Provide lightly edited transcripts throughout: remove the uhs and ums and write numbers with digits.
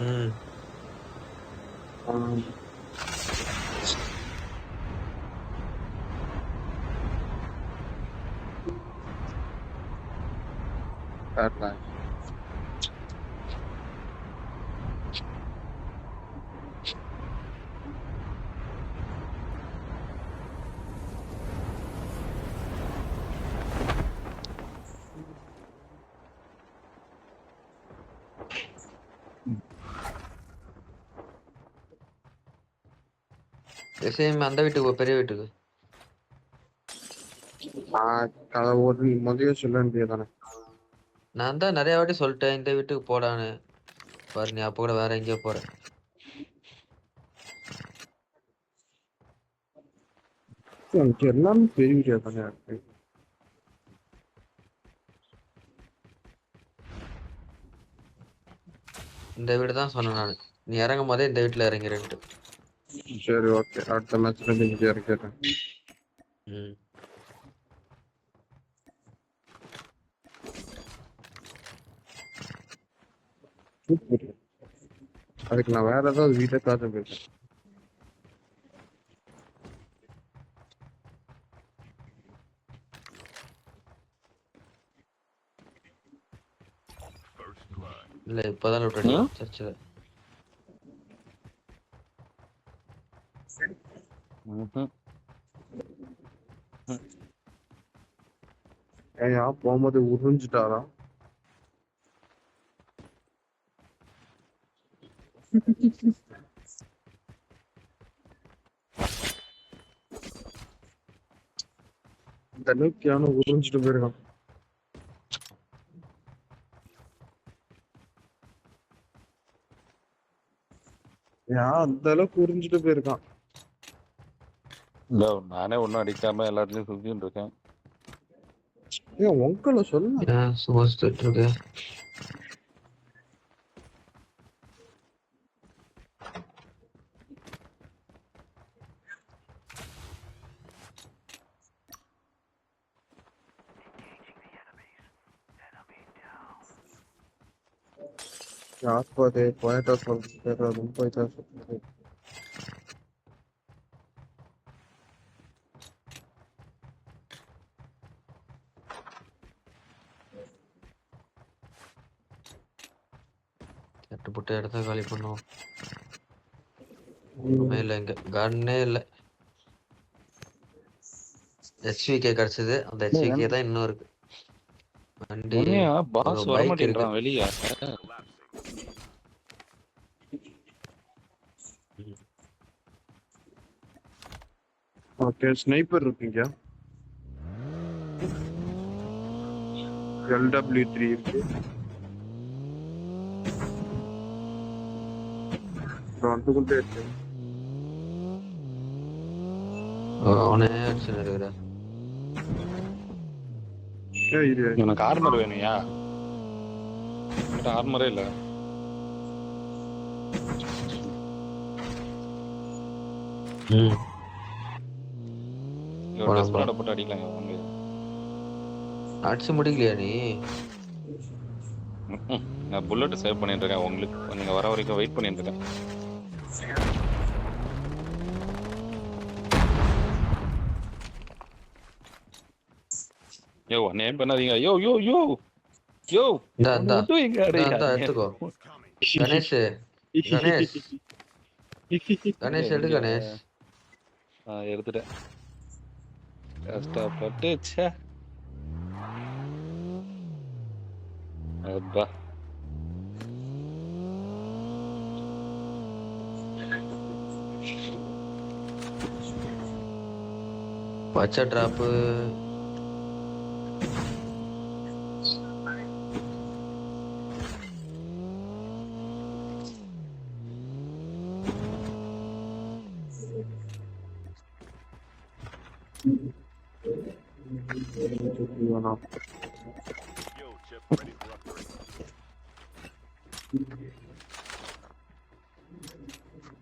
ம். ஆ. காட்டலாம். சேம் அந்த வீட்டுக்கு போ, பெரிய வீட்டுக்கு. அத ஒரு முதல்ல சொல்ல வேண்டியதானே. நான் தான் நிறைய வாட்டி சொல்லிட்டேன் இந்த வீட்டுக்கு போடான்னு. பாரு நீ அப்ப கூட வேற எங்கேயோ போற. எனக்கு எல்லாமே பெரிய வீடியோ தானே இருக்கு. இந்த வீடு தான் சொன்னேன் நான். நீ இறங்கும் போதே இந்த வீட்டுல இறங்கிறேன்ட்டு. சரி ஓகே, அடுத்த மேட்ச்ல இருந்து இங்கே இறக்கிறேன். ம். சூப்பர். அதுக்கு நான் வேற ஏதாவது வீட்டை காசு போயிருக்கேன். இல்ல இப்பதான் லூட் அடிக்கும் சர்ச்சில். ஏயா போகும்போது உறிஞ்சிட்டாரா? இந்த அளவுக்கு யாரும் உறிஞ்சிட்டு போயிருக்கான். அந்த அளவுக்கு உறிஞ்சிட்டு போயிருக்கான். நானே ஒன்னும் அடிக்காம எல்லா இடத்துலயும் சுத்திட்டு இருக்கேன். ஏன் உங்களை சொல்ல சும்மா சுத்திட்டு இருக்கு. யாருப்பது போயிட்டா சொல்றது ரொம்ப இதா சொல்றது. சட்டு புட்டு இடத்த காலி பண்ணுவோம். ஒண்ணுமே இல்லை இங்க, கன்னே இல்லை. HVK கிடைச்சது, அந்த HVK தான் இன்னும் இருக்கு. வண்டி பாஸ் வர பைக் இருக்கு. மாட்டேங்கிறான் வெளியே. ஓகே, ஸ்னைப்பர் இருக்குங்க. LW3 இருக்கு. வந்துகிட்டே இருக்கு. அவனே அடிச்சு இருக்கிற. எனக்கு ஆர்மர் வேணும்யா. ஆர்மரே இல்ல. போட்டு அடிக்கலாம். அடிச்சு முடிக்கலையா நீ? நான் புல்லட் சேவ் பண்ணிட்டு இருக்கேன். உங்களுக்கு நீங்க வர வரைக்கும் வெயிட் பண்ணிட்டு இருக்கேன். யோ நேம் பண்ணாதீங்க. யோ யோ யோ யோ எடுத்துக்கோ. கணேஷ் கணேஷ் கணேஷ் எடு. கணேஷ் எடுத்துட்டேன். கஷ்டப்பட்டு அப்பா பச்சை டிராப்பு.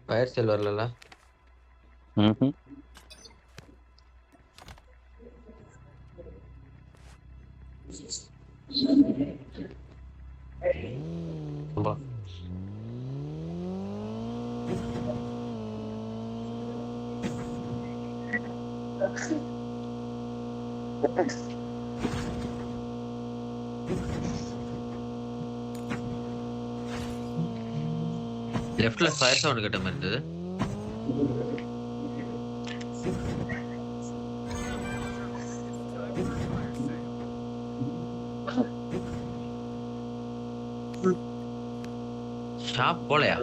ஃபயர் செல் வரல. லெஃப்ட்ல ஃபயர் சவுண்ட் கேட்ட மாதிரி இருந்தது. ஷாப் போலையா?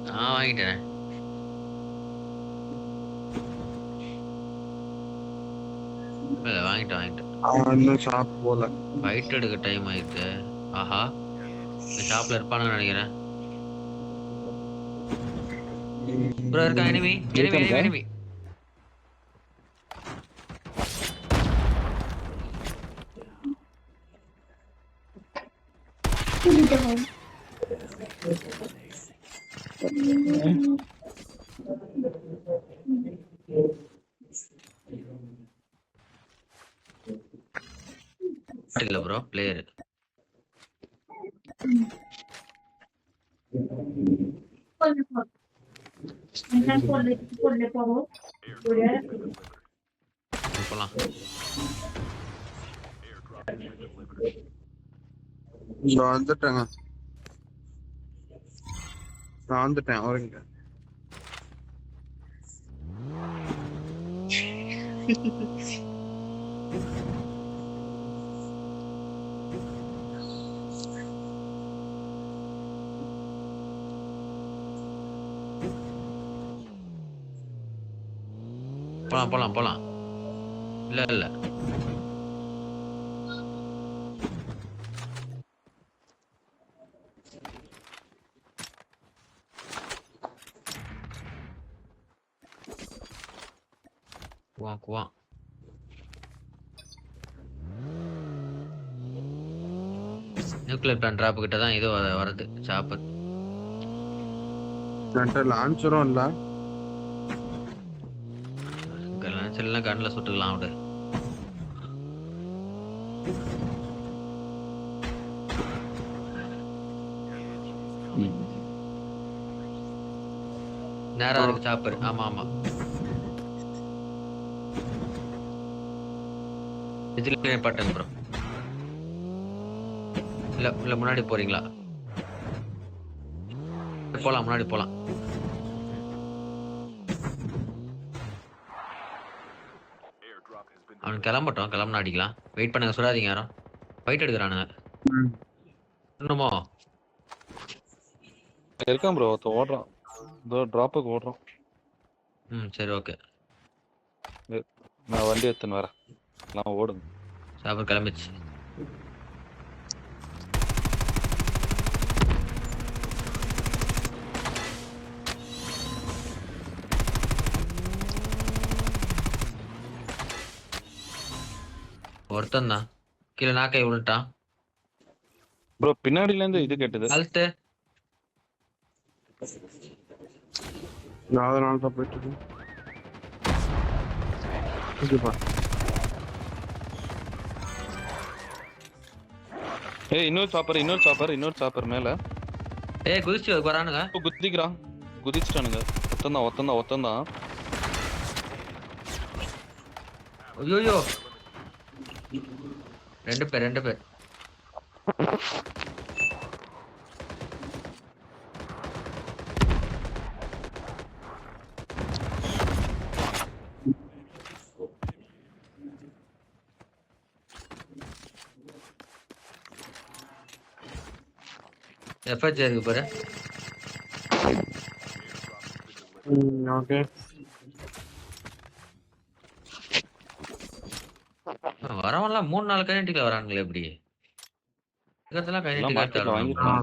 நான் வாங்கிட்டேன். இல்ல வாங்கிட்டேன். இன்னும் ஷாப் போல. ஃபைட் எடுக்க டைம் ஆயிடுச்சு. ஆஹா, இந்த ஷாப்ல இருப்பானுன்னு நினைக்கிறேன். ப்ரோ இருக்கா எனிமி எனிமி எனிமி எனிமி. இல்ல ப்ரோ பிளேயர். போலாம். நான் வந்துட்டேங்க. நான் வந்துட்டேன் வரீங்க. போலாம் போலாம் போலாம். இல்ல இல்ல குவா குவா. நியூக்ளியர் பிளான் டிராப் கிட்ட தான் இது வருது சாப்பர். லான்ச்சரும் இல்ல. லான்ச்சர்லாம் கண்ணில் சுட்டுக்கலாம் விடு. நேரா இருக்கு சாப்பர். ஆமா ஆமா. இதுல பட்டன் ப்ரோ. இல்ல இல்ல முன்னாடி போறீங்களா? போலாம் முன்னாடி போலாம். அவன் கிளம்பட்டோம், கிளம்புனா அடிக்கலாம். வெயிட் பண்ணுங்க, சொல்லாதீங்க யாரும். ஃபைட் எடுக்கிறானுங்க. இன்னுமோ இருக்கான் ப்ரோ, ஓடுறான். இதோ டிராப்புக்கு ஓடுறான். சரி ஓகே. நான் வண்டி எடுத்துன்னு வரேன், நான் ஓடுங்க. சாப்பர் கிளம்பிச்சு. ஒருத்தன் தான் கீழே நாக்கை விழுட்டான் ப்ரோ. பின்னாடில இருந்து இது கேட்டது. அல்ட்டு. நான் அதனால தான் போயிட்டு இருக்கேன். ஏய் இன்னொரு சாப்பர் மேல. ஏய் குதிச்சு வரானுங்க. குதிக்கிறான், குதிச்சிட்டானுங்க. ஒத்தந்தான். ஐயோ ரெண்டு பேர். எஃப்ஹெச் இருக்கு பாரு. ஓகே. வரவன்லாம் 3-4 கைனட்டிக்ல வரானுங்களே எப்படி? இதெல்லாம் கைனட்டிக் மார்க்கெட்ல வாங்கிட்டான்.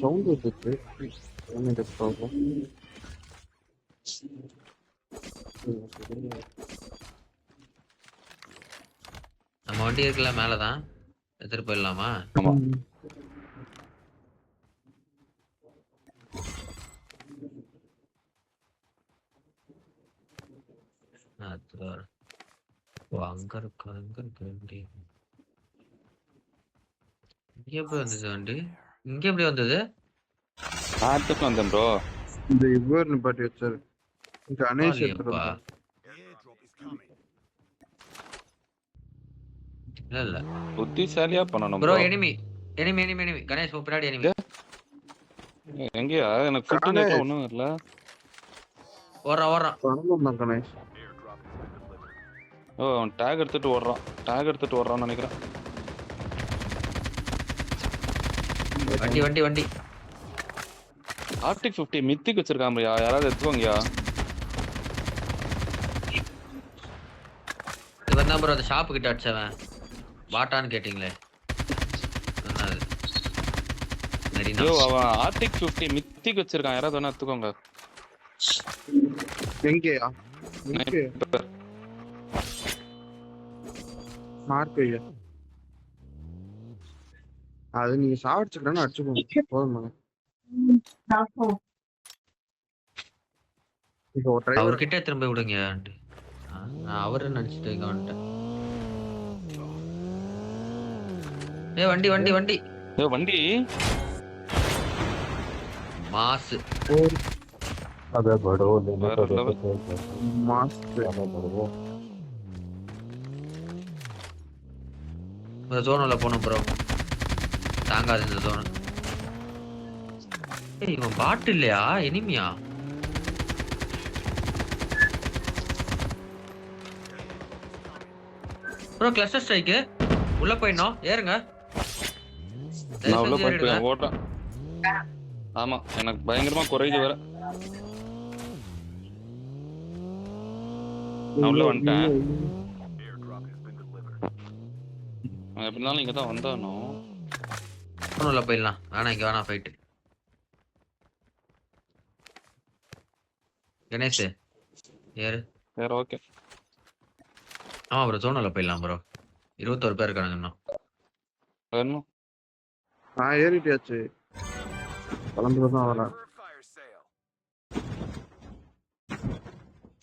சவுண்ட் வந்துச்சு. என்ன ப்ராப்ளம்? நம்ம வண்டி இருக்குல்ல மேலதான், எடுத்துட்டு போயிடலாமா? ஆமா. அங்க இருக்கு வண்டி. இங்க எப்படி வந்தது வண்டி? இங்க எப்படி வந்தது? ஆத்துக்கு வந்தேன் ப்ரோ. இந்த இவர் நிப்பாட்டி வச்சாரு. கணேஷ் எப்பா எடுத்துட்டு இல்ல இல்ல புத்திசாலியா பண்ணணும் bro bro. Enemy enemy enemy enemy Ganesh உன் பின்னாடி எனிமி எங்கயா எனக்கு ஃபுட் கணேஷ் நெட்ல ஒண்ணும் இல்ல. ஓடுறான் ஓடுறான் பண்ணணும் கணேஷ். ஓ அவன் டேக் எடுத்துட்டு ஓடுறான். டேக் எடுத்துட்டு ஓடுறான்னு நினைக்கிறேன். வண்டி வண்டி வண்டி ஆர்டிக் 50 மித்திக் வச்சிருக்காங்கயா, யாராவது எடுத்துக்கோங்கயா. இவன் தான் ப்ரோ அந்த ஷாப்பு கிட்ட அடிச்சவன் பாட்டான்னு கேட்டிங்களே என்னது? மெரினா. யோ அவன் ஆர்டிக் 50 மித்திக் வச்சிருக்கான், யாராவது வேணா எடுத்துக்கோங்க. எங்கேயா எங்கே மார்க் ஐயா அது நீங்க சாவடிச்சுக்கிறேன்னு அடிச்சுக்கோங்க போதும். இப்போ டிரைவர் அவர்கிட்ட திரும்ப விடுங்க நான் அவருன்னு நினைச்சிட்டு இங்க வந்துட்டேன். ஏ வண்டி வண்டி வண்டி யோ வண்டி மாசு अबे बड़ो लेने வேற को level. देते थे மாஸ்க் अबे बड़ो இந்த ஜோனுல போகணும் ப்ரோ, தாங்காது இந்த ஜோனு. ஏய் இவன் பாட்டு இல்லையா எனிமியா? ப்ரோ கிளஸ்டர் ஸ்ட்ரைக்கு உள்ள போயிடணும் ஏறுங்க. நான் உள்ள போயிட்டு ஓட்டேன். ஆமா எனக்கு பயங்கரமா குறையுது வேற. நான் உள்ள வந்துட்டேன். எப்படினாலும் இங்க தான் வந்தானோ. உள்ள போயிடலாம். வேணா இங்க வேணா ஃபைட்டு. கணேஷ் ஏறு. வேற ஓகே. ஆமா ப்ரோ ஜோனுல போயிடலாம் ப்ரோ. 21 பேர் இருக்காங்க இன்னும். வேணும் நான் ஏறிட்டியாச்சு கிளம்புறதும் வரேன்.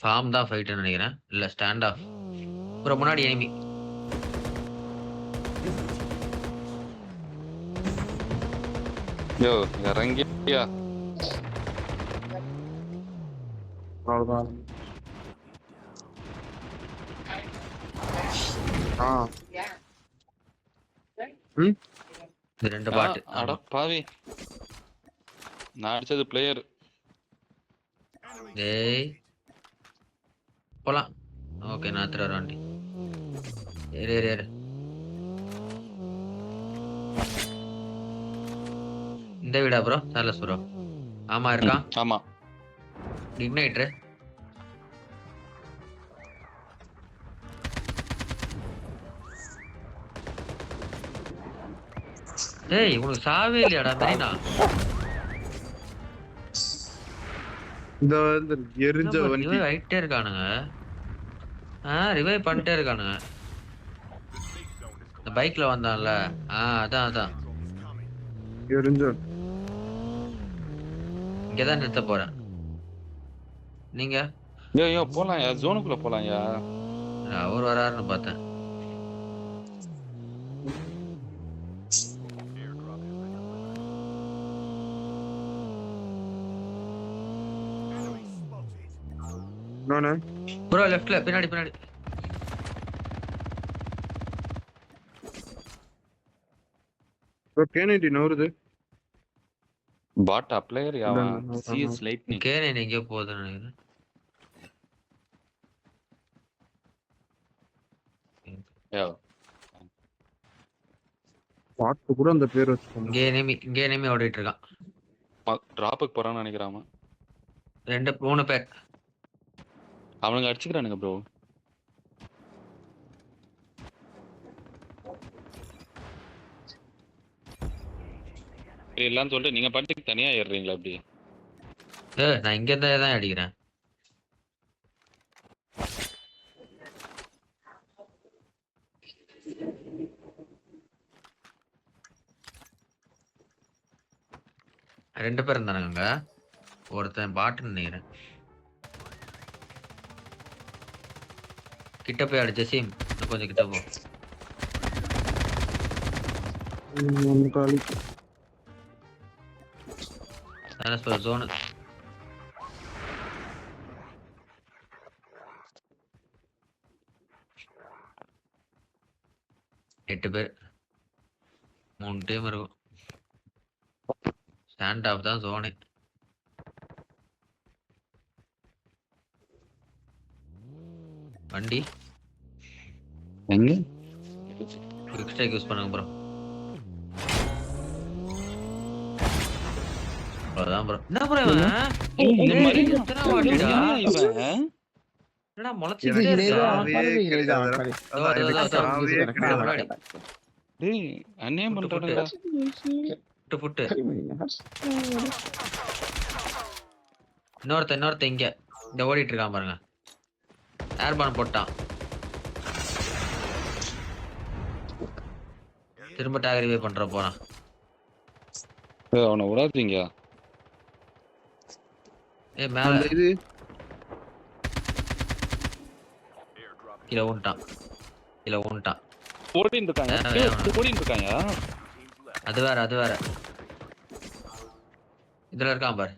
ஃபார்ம் தான் ஃபைட்டுன்னு நினைக்கிறேன். இல்ல ஸ்டாண்ட் ஆஃப் ப்ரோ. முன்னாடி எனிமி. யோ இறங்கியா. அவ்வளவுதான். ஆ ம் இந்த ரெண்டு பாட்டு. அட பாவி, நான் அடிச்சது பிளேயர். ஏய் போலாம். ஓகே நான் எடுத்துட்டு வரேன் வண்டி. ஏறு ஏறு ஏறு. இந்த வீடா ப்ரோ? Charles bro. ஆமா இருக்கான். ஆமா இக்னைட்ரு. ஏய் உனக்கு சாவே இல்லையாடா மெரினா? இந்த வந்து எரிஞ்ச வண்டி ரிவைவ் ஆயிட்டே இருக்கானுங்க. ரிவைவ் பண்ணிட்டே இருக்கானுங்க. இந்த பைக்ல வந்தான்ல, அதான் அதான். எரிஞ்ச இங்கதான் நிறுத்த போறேன். நீங்க யோ யோ போலாம், ஜோனுக்குள்ள போலாம்யா. அவர் வராருன்னு பார்த்தேன். நானே ப்ரோ லெஃப்ட்ல பின்னாடி பின்னாடி. K90 நவருது. பாட்டா பிளேயர் யாவா? CS lightning. கேனே எங்கேயோ போகுதுன்னு நினைக்கிறேன். யோ பாட்டு கூட அந்த பேர் வச்சுக்கோங்க. இங்கே enemy ஓடிட்டு இருக்கான். டிராப்புக்கு போறான்னு நினைக்கிறாம. 2-3 பேர். அவனுங்க அடிச்சுக்கிறானுங்க ப்ரோ. இல்லன்னு சொல்லிட்டு நீங்க பாட்டுக்கு தனியா ஏறுறீங்களா அப்படி? நான் இங்க இருந்தா தான் அடிக்கிறேன். ரெண்டு பேர் இருந்தானுங்க. ஒருத்தன் பாட்டுன்னு நினைக்கிறேன். கிட்ட போய் அடிச்ச சீம் கொஞ்சம் கிட்ட போ. காலி ஜோனு 8 பேர் 3 டீம் இருக்கும். ஸ்டாண்ட் ஆஃப் தான் ஜோனு. வண்டி எங்க குவிக் ஸ்ட்ரைக் யூஸ் பண்ணுங்க ப்ரோ. அதான் ப்ரோ. என்ன ப்ரோ இவன்? எத்தனை வாட்டிடா? என்னடா முளைச்சிட்டே இருக்கா? டேய் அநியாயம் பண்றானுங்க. புட்டு இன்னொருத்த இங்க இந்த ஓடிட்டு இருக்கான் பாருங்க. ஏர்பான் போட்டான். திரும்ப டேக் ரிவே பண்ற போறான். அவனை விடாதீங்க. மேல இது கீழே ஊன்ட்டான். ஓடிட்டு இருக்காங்க. அது வேற இதுல இருக்கான் பாரு.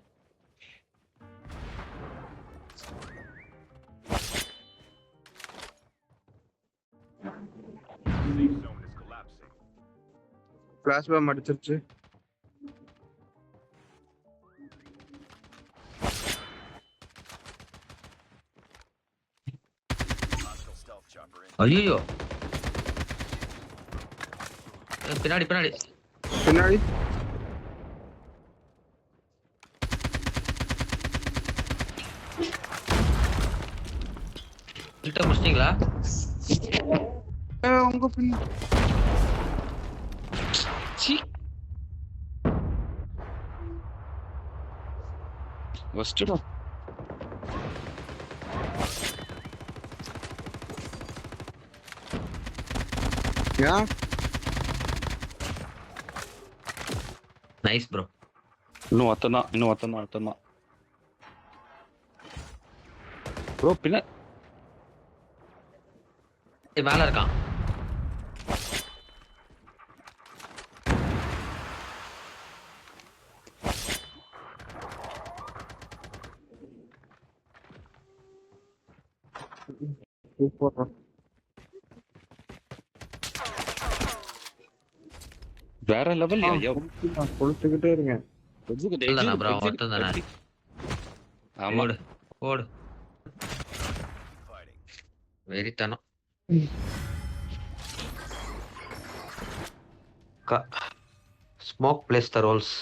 ஃபிளாஷ் பாம் அடிச்சிருச்சு. ஐயோ பின்னாடி பின்னாடி கிட்ட முடிச்சிட்டீங்களா? உங்க பின்ன ஃபர்ஸ்ட் யா நைஸ் ப்ரோ. இன்னும் ஒருத்தன் ப்ரோ பின்ன மேல இருக்கான். சூப்பர். வேற லெவல். நான் கொடுத்துக்கிட்டே இருக்கேன். ப்ரோ ஒருத்தன் தானே. ஆமா ஓடு வெறித்தனம். Smoke place the roles.